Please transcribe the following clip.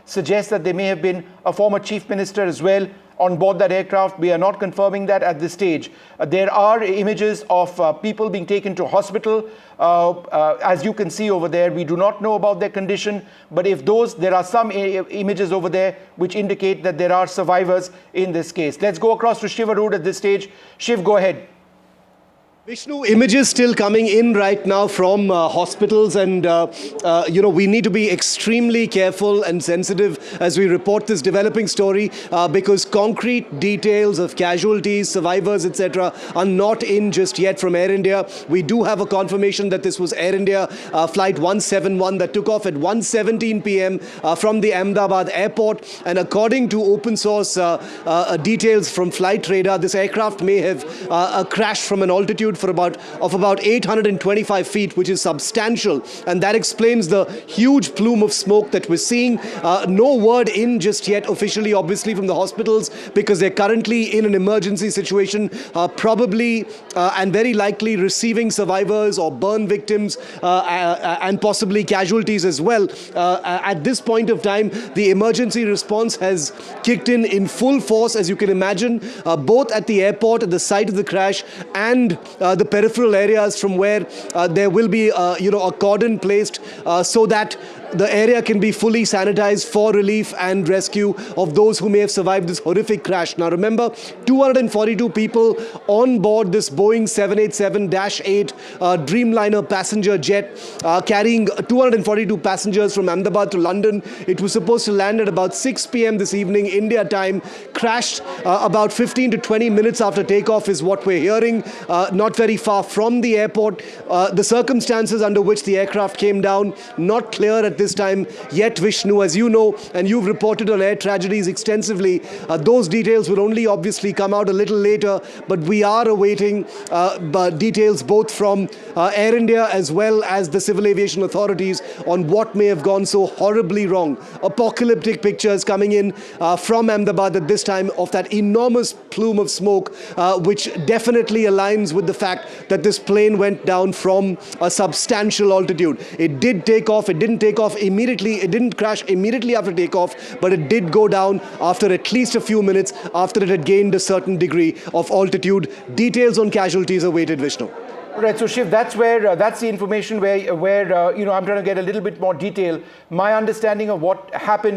suggests that there may have been a former chief minister as well on board that aircraft. We are not confirming that at this stage. There are images of people being taken to hospital. As you can see over there, we do not know about their condition, but if there are some images over there which indicate that there are survivors in this case. Let's go across to Shiv Arud at this stage. Shiv, go ahead. Vishnu, images still coming in right now from hospitals, and we need to be extremely careful and sensitive as we report this developing story because concrete details of casualties, survivors, etc. are not in just yet from Air India. We do have a confirmation that this was Air India flight 171 that took off at 1:17 p.m. From the Ahmedabad airport, and according to open source details from flight radar, this aircraft may have crashed from an altitude of about 825 feet, which is substantial, and that explains the huge plume of smoke that we're seeing. No word in just yet officially, obviously, from the hospitals, because they're currently in an emergency situation, probably and very likely receiving survivors or burn victims and possibly casualties as well. At this point of time, the emergency response has kicked in full force, as you can imagine, both at the airport, at the site of the crash, and the peripheral areas from where there will be a cordon placed so that the area can be fully sanitized for relief and rescue of those who may have survived this horrific crash. Now remember, 242 people on board this Boeing 787-8 Dreamliner passenger jet carrying 242 passengers from Ahmedabad to London. It was supposed to land at about 6 p.m. this evening, India time. Crashed about 15 to 20 minutes after takeoff is what we're hearing, not very far from the airport. The circumstances under which the aircraft came down, not clear at this time yet, Vishnu, as you know, and you've reported on air tragedies extensively. Those details will only obviously come out a little later, but we are awaiting details both from Air India as well as the civil aviation authorities on what may have gone so horribly wrong. Apocalyptic pictures coming in from Ahmedabad at this time of that enormous plume of smoke, which definitely aligns with the fact that this plane went down from a substantial altitude. It did take off. It didn't take off immediately. It didn't crash immediately after takeoff, but it did go down after at least a few minutes after it had gained a certain degree of altitude. Details on casualties awaited, Vishnu. Right, so Shiv, that's the information where I'm trying to get a little bit more detail. My understanding of what happened is